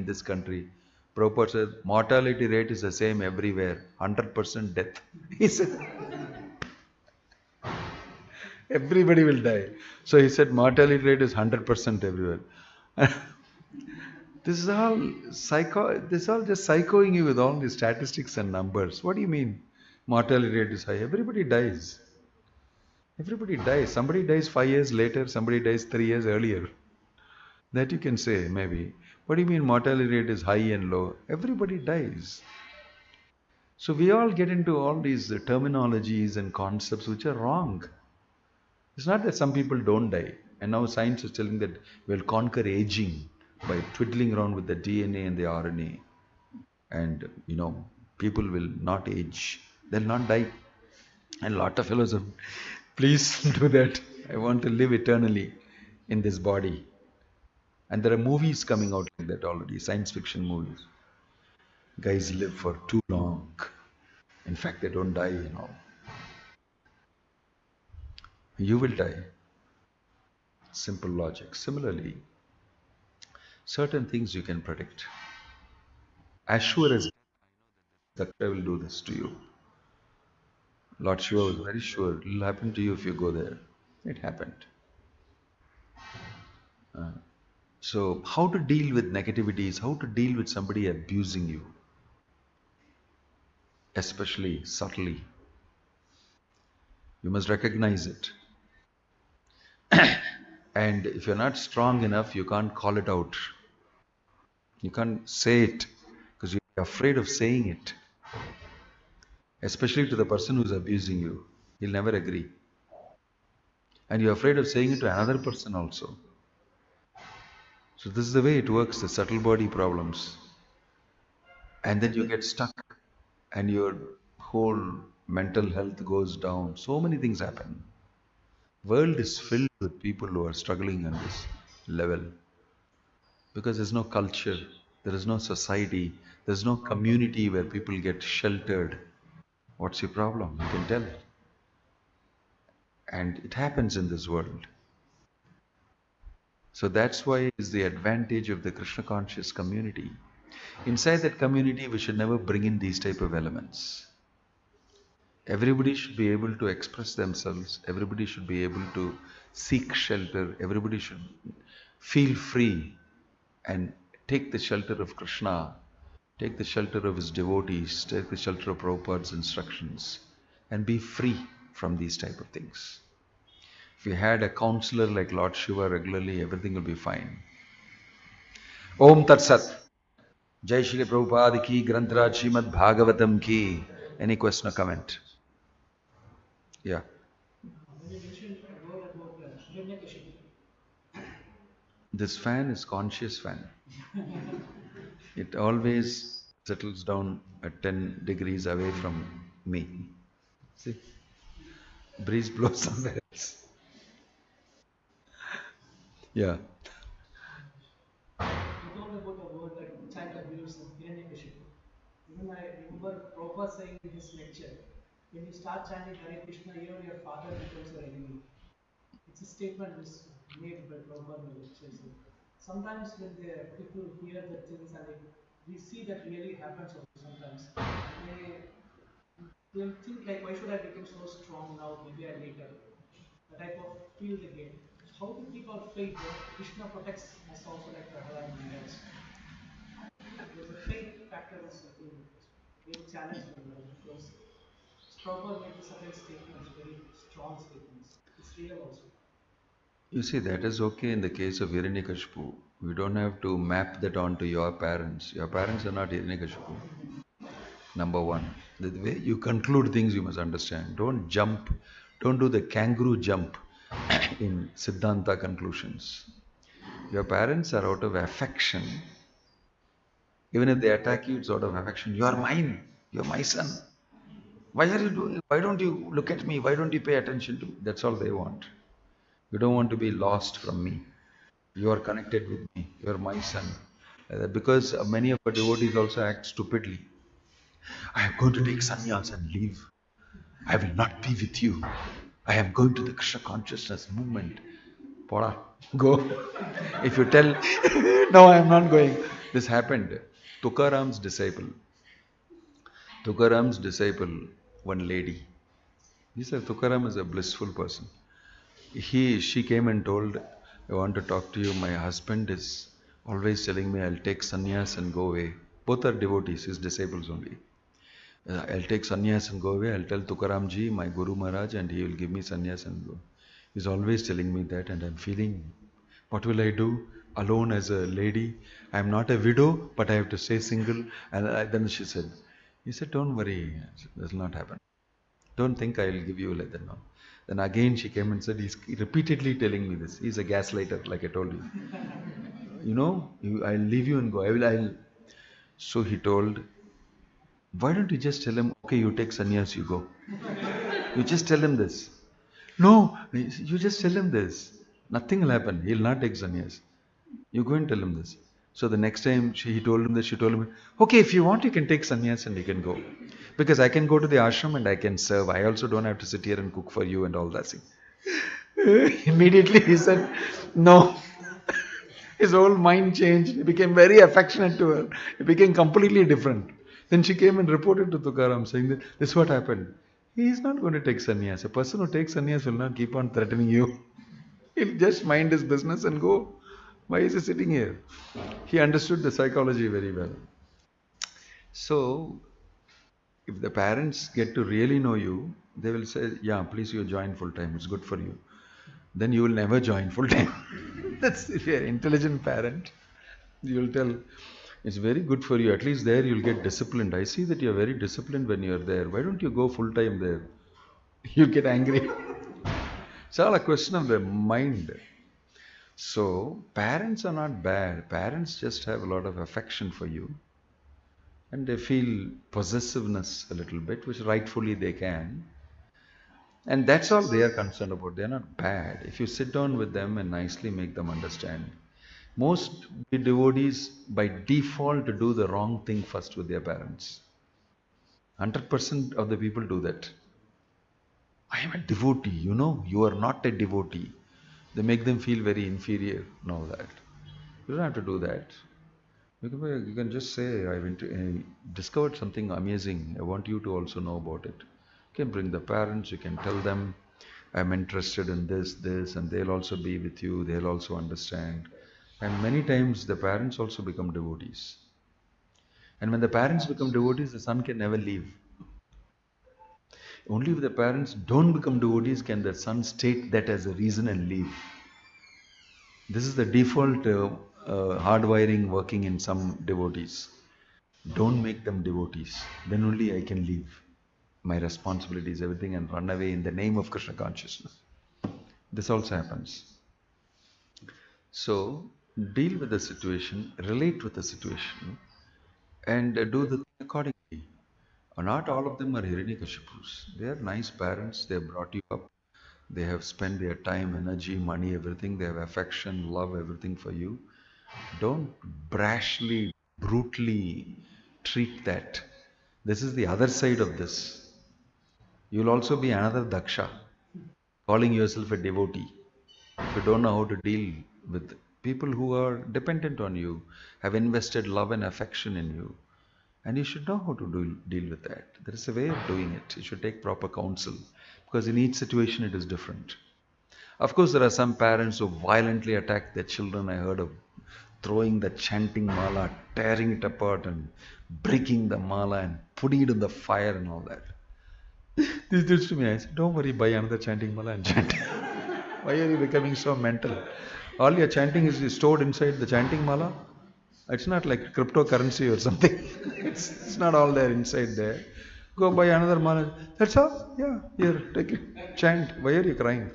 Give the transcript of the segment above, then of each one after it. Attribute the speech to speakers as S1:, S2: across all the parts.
S1: in this country. Prabhupada said, mortality rate is the same everywhere, 100% death. He said, everybody will die. So he said, mortality rate is 100% everywhere. This is all this is all just psychoing you with all these statistics and numbers. What do you mean? Mortality rate is high. Everybody dies. Everybody dies. Somebody dies 5 years later, somebody dies 3 years earlier. That you can say, maybe. What do you mean mortality rate is high and low? Everybody dies. So we all get into all these terminologies and concepts which are wrong. It's not that some people don't die. And now science is telling that we'll conquer aging by twiddling around with the DNA and the RNA. And, people will not age. They'll not die. And a lot of fellows are, please do that. I want to live eternally in this body. And there are movies coming out like that already, science fiction movies. Guys live for too long. In fact, they don't die, You will die. Simple logic. Similarly, certain things you can predict. As sure as that I will do this to you. Lord Shiva was very sure it will happen to you if you go there. It happened. So how to deal with negativity is how to deal with somebody abusing you. Especially subtly. You must recognize it. And if you're not strong enough, you can't call it out. You can't say it because you're afraid of saying it. Especially to the person who's abusing you. He'll never agree. And you're afraid of saying it to another person also. So this is the way it works, the subtle body problems. And then you get stuck and your whole mental health goes down. So many things happen. World is filled with people who are struggling on this level. Because there's no culture, there is no society, there's no community where people get sheltered. What's your problem? You can tell. And it happens in this world. So that's why it's the advantage of the Krishna conscious community. Inside that community, we should never bring in these type of elements. Everybody should be able to express themselves. Everybody should be able to seek shelter. Everybody should feel free and take the shelter of Krishna, take the shelter of his devotees, take the shelter of Prabhupada's instructions, and be free from these type of things. If you had a counselor like Lord Shiva regularly, everything will be fine. Om Tat Sat. Jai Shri Prabhupada ki, Grantaraj Srimad Bhagavatam ki. Any question or comment? Yeah. This fan is conscious fan. It always settles down at 10 degrees away from me. See? Breeze blows somewhere else. Yeah.
S2: You told about a word like child abuse and Hiranyakashipu. Even I remember Prabhupada saying in his lecture, when you start chanting Hare Krishna, even your father becomes your enemy. It's a statement which is made by Prabhupada in the lecture. So sometimes when people hear the things and we see that really happens also sometimes, they'll think like, why should I become so strong now, maybe I later. The type of feel they get. So how to keep our faith there? Krishna protects us also like Prahalad and others. There's a faith factor is something very challenging because Prabhupada made certain statements, very strong statements. It's real also.
S1: You see, that is okay in the case of Hiranyakashipu. We don't have to map that onto your parents. Your parents are not Hiranyakashipu. Number one. The way you conclude things, you must understand. Don't jump. Don't do the kangaroo jump in Siddhanta conclusions. Your parents are out of affection. Even if they attack you, it's out of affection. You are mine. You're my son. Why are you doing? Why don't you look at me? Why don't you pay attention to me? That's all they want. You don't want to be lost from me. You are connected with me. You are my son. Because many of our devotees also act stupidly. I am going to take sannyas and leave. I will not be with you. I am going to the Krishna consciousness movement. Poda, go. If you tell, no, I am not going. This happened. Tukaram's disciple. Tukaram's disciple, one lady. He said Tukaram is a blissful person. She came and told, I want to talk to you. My husband is always telling me I'll take sannyas and go away. Both are devotees, his disciples only. I'll take sannyas and go away. I'll tell Tukaramji, my Guru Maharaj, and he will give me sannyas and go. He's always telling me that, and I'm feeling, what will I do? Alone as a lady. I'm not a widow, but I have to stay single. And then he said, don't worry, this will not happen. Don't think I'll give you like that now. Then again she came and said, he's repeatedly telling me this. He's a gaslighter, like I told you. I'll leave you and go. I'll. So he told, why don't you just tell him, okay, you take sannyas, you go. You just tell him this. No, you just tell him this. Nothing will happen. He'll not take sannyas. You go and tell him this. So the next time he told him this, she told him, okay, if you want, you can take sannyas and you can go. Because I can go to the ashram and I can serve. I also don't have to sit here and cook for you and all that. Immediately he said, no. His whole mind changed. He became very affectionate to her. He became completely different. Then she came and reported to Tukaram saying that this is what happened. He is not going to take sannyas. A person who takes sannyas will not keep on threatening you. He'll just mind his business and go. Why is he sitting here? He understood the psychology very well. So, if the parents get to really know you, they will say, yeah, please you join full time. It's good for you. Then you will never join full time. That's if you're an intelligent parent. You'll tell, it's very good for you. At least there you'll get disciplined. I see that you're very disciplined when you're there. Why don't you go full time there? You'll get angry. It's all a question of the mind. So, parents are not bad. Parents just have a lot of affection for you. And they feel possessiveness a little bit, which rightfully they can. And that's all they are concerned about. They are not bad. If you sit down with them and nicely make them understand. Most devotees by default do the wrong thing first with their parents. 100% of the people do that. I am a devotee, you are not a devotee. They make them feel very inferior and all that. You don't have to do that. You can just say, I discovered something amazing. I want you to also know about it. You can bring the parents, you can tell them, I'm interested in this, and they'll also be with you, they'll also understand. And many times the parents also become devotees. And when the parents become devotees, the son can never leave. Only if the parents don't become devotees can the son state that as a reason and leave. This is the default hardwiring working in some devotees. Don't make them devotees. Then only I can leave. My responsibility is everything and run away in the name of Krishna consciousness. This also happens. So, deal with the situation, relate with the situation, and do the thing accordingly. Not all of them are Hiranyakashipus. They are nice parents. They have brought you up. They have spent their time, energy, money, everything. They have affection, love, everything for you. Don't brashly, brutally treat that. This is the other side of this. You'll also be another Daksha, calling yourself a devotee. If you don't know how to deal with people who are dependent on you, have invested love and affection in you, and you should know how to deal with that. There is a way of doing it. You should take proper counsel, because in each situation it is different. Of course, there are some parents who violently attack their children. I heard of throwing the chanting mala, tearing it apart and breaking the mala and putting it in the fire and all that. This did to me. I said, don't worry, buy another chanting mala and chant. Why are you becoming so mental? All your chanting is stored inside the chanting mala. It's not like cryptocurrency or something. It's not all there inside there. Go buy another mala. That's all? Yeah, here, take it. Chant. Why are you crying?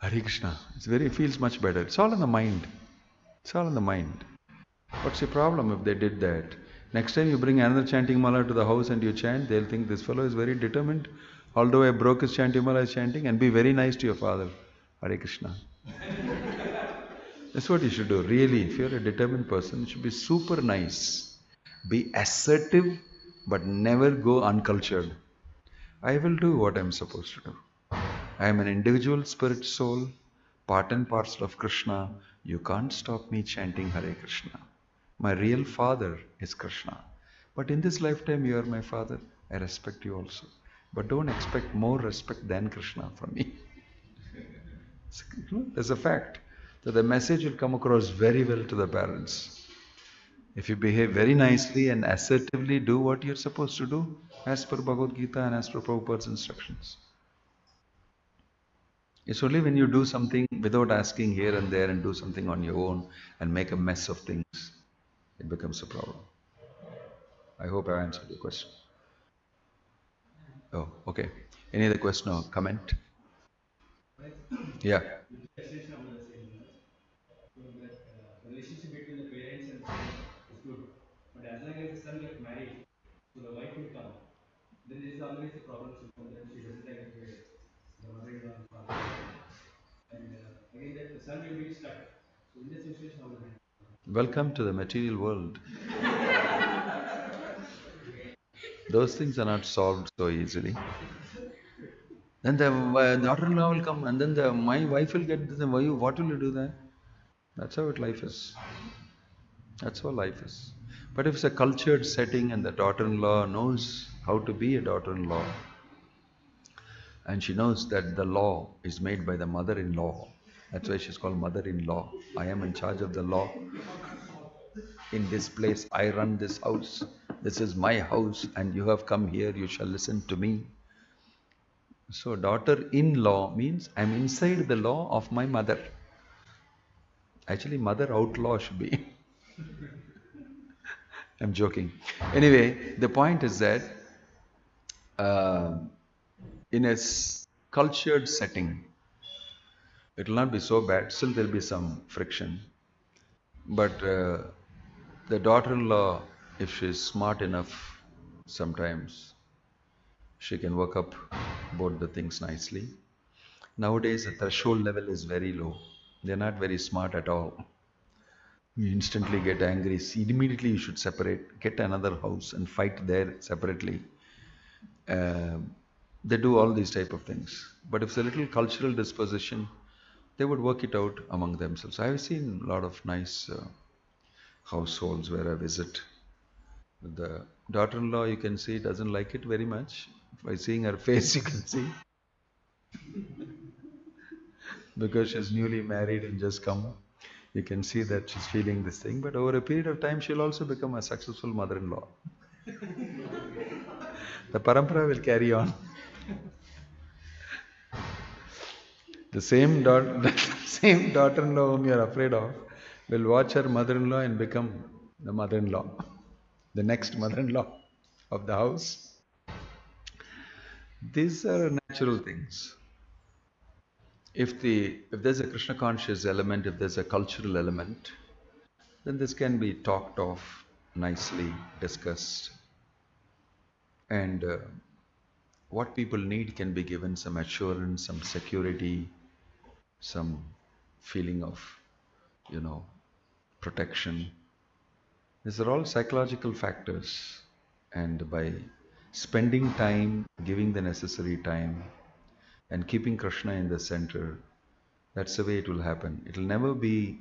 S1: Hare Krishna. It feels much better. It's all in the mind. It's all in the mind. What's the problem if they did that? Next time you bring another chanting mala to the house and you chant, they'll think this fellow is very determined. Although I broke his chanting mala, is chanting, and be very nice to your father. Hare Krishna. That's what you should do. Really, if you're a determined person, you should be super nice. Be assertive, but never go uncultured. I will do what I'm supposed to do. I am an individual spirit soul, part and parcel of Krishna. You can't stop me chanting Hare Krishna. My real father is Krishna. But in this lifetime, you are my father. I respect you also. But don't expect more respect than Krishna from me. There's a fact that the message will come across very well to the parents. If you behave very nicely and assertively do what you're supposed to do, as per Bhagavad Gita and as per Prabhupada's instructions. It's only when you do something without asking here and there and do something on your own and make a mess of things, it becomes a problem. I hope I answered your question. Oh, okay. Any other question or comment? Yeah.
S3: The relationship between the parents and son is good. But as long as the son gets married, so the wife will come. Then there is always a problem. Then she doesn't like the mother-in-law and father. And again, that the son will be stuck. So in this situation, how will it?
S1: Welcome to the material world. Those things are not solved so easily. Then the daughter-in-law will come, and then my wife will get the what will you do then? That's how life is. That's how life is. But if it's a cultured setting and the daughter-in-law knows how to be a daughter-in-law, and she knows that the law is made by the mother-in-law, that's why she's called mother-in-law. I am in charge of the law. In this place, I run this house. This is my house, and you have come here, you shall listen to me. So daughter-in-law means I'm inside the law of my mother. Actually, mother outlaw should be. I'm joking. Anyway, the point is that in a cultured setting, it will not be so bad. Still, there will be some friction. But the daughter-in-law, if she is smart enough, sometimes she can work up both the things nicely. Nowadays, the threshold level is very low. They're not very smart at all. You instantly get angry. Immediately you should separate, get another house and fight there separately. They do all these type of things. But if it's a little cultural disposition, they would work it out among themselves. I've seen a lot of nice households where I visit. The daughter-in-law, you can see, doesn't like it very much. By seeing her face, you can see. Because she's newly married and just come, you can see that she's feeling this thing. But over a period of time, she'll also become a successful mother-in-law. The parampara will carry on. The same daughter-in-law whom you're afraid of will watch her mother-in-law and become the mother-in-law, the next mother-in-law of the house. These are natural things. If there's a Krishna conscious element, if there's a cultural element, then this can be talked of nicely, discussed, and what people need can be given some assurance, some security, some feeling of, protection. These are all psychological factors, and by spending time, giving the necessary time, and keeping Krishna in the center, that's the way it will happen. It will never be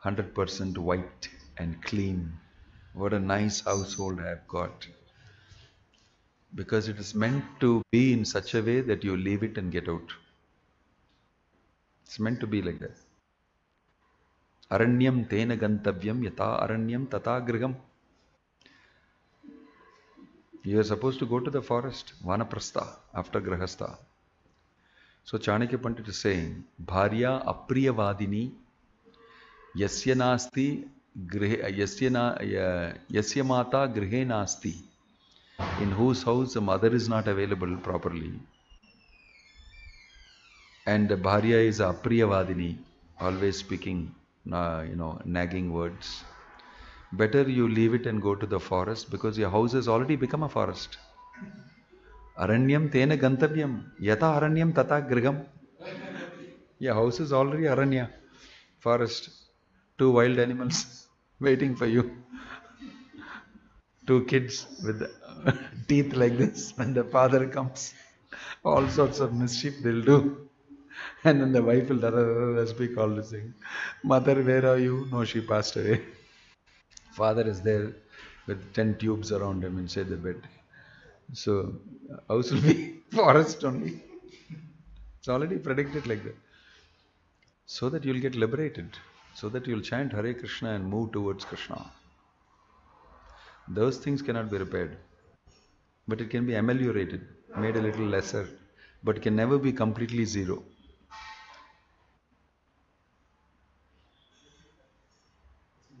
S1: 100% white and clean. What a nice household I have got. Because it is meant to be in such a way that you leave it and get out. It's meant to be like that. Aranyam tena gantavyam yata aranyam tata griham. You are supposed to go to the forest, vanaprastha, after grahastha. So Chanakya Pandit is saying, Bharya apriyavadini yasya nasti yasya mata grihe nasti. In whose house the mother is not available properly. And the Bharya is apriyavadini, always speaking, nagging words. Better you leave it and go to the forest, because your house has already become a forest. Aranyam tena gantavyam yata aranyam tata griham. Your house is already aranya, forest. 2 wild animals waiting for you. 2 kids with teeth like this. When the father comes, all sorts of mischief they'll do. And then the wife will speak all this thing. Mother, where are you? No, she passed away. Father is there with 10 tubes around him inside the bed. So, house will be forest only. It's already predicted like that. So that you'll get liberated. So that you'll chant Hare Krishna and move towards Krishna. Those things cannot be repaired. But it can be ameliorated, made a little lesser. But it can never be completely zero.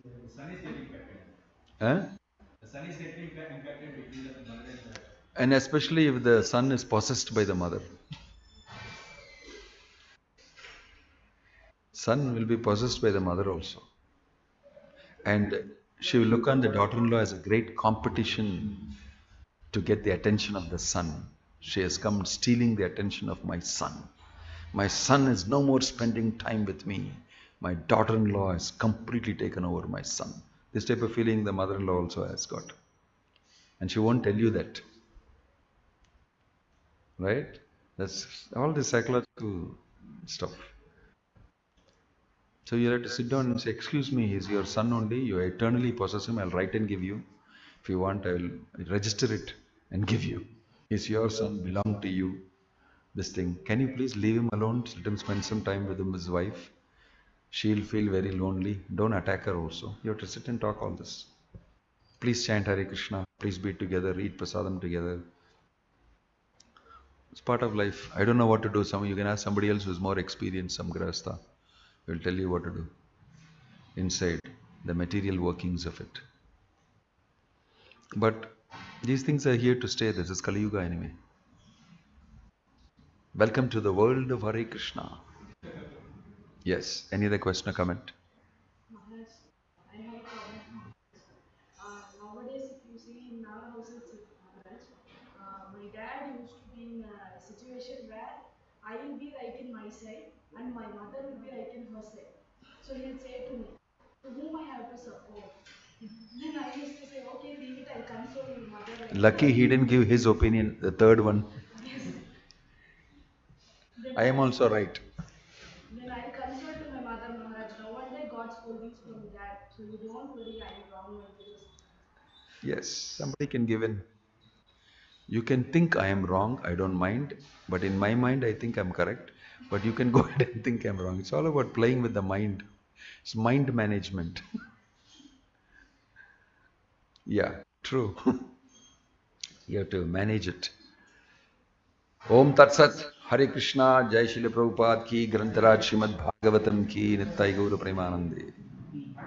S3: The sun is getting impacted.
S1: Huh?
S3: The sun is getting impacted between the mother and the.
S1: And especially if the son is possessed by the mother. Son will be possessed by the mother also. And she will look on the daughter-in-law as a great competition to get the attention of the son. She has come stealing the attention of my son. My son is no more spending time with me. My daughter-in-law has completely taken over my son. This type of feeling the mother-in-law also has got. And she won't tell you that. Right? That's all the psychological stuff. So you have to sit down and say, excuse me, he's your son only. You eternally possess him. I'll write and give you. If you want, I will register it and give you. He's your son, belong to you. This thing. Can you please leave him alone? Let him spend some time with him, his wife. She'll feel very lonely. Don't attack her also. You have to sit and talk all this. Please chant Hare Krishna. Please be together. Eat prasadam together. It's part of life. I don't know what to do. You can ask somebody else who's more experienced, some grahastha. Will tell you what to do. Inside the material workings of it. But these things are here to stay. This is Kali Yuga anyway. Welcome to the world of Hare Krishna. Yes. Any other question or comment?
S4: Maharaj, I have a comment. Nowadays, if you see in our houses, Maharaj, my dad used to be in a situation where I will be right in my side and my mother will be right in her side. So he'll say to me, to whom I have to support. Then I used to say, okay, leave it, I'll console you, mother.
S1: Lucky he didn't give his opinion, the third one.
S4: Yes.
S1: I am also right.
S4: Then I console to my mother, Maharaj. No wonder God scoldings from dad. So you don't worry, I am wrong with this.
S1: Yes, somebody can give in. You can think I am wrong, I don't mind. But in my mind, I think I'm correct. But you can go ahead and think I'm wrong. It's all about playing with the mind. It's mind management. Yeah, true. You have to manage it. Om Tat Sat, Hare Krishna, Jai Srila Prabhupada ki, Grantaraj Srimad Bhagavatam ki, Nittai Gaura Premanande.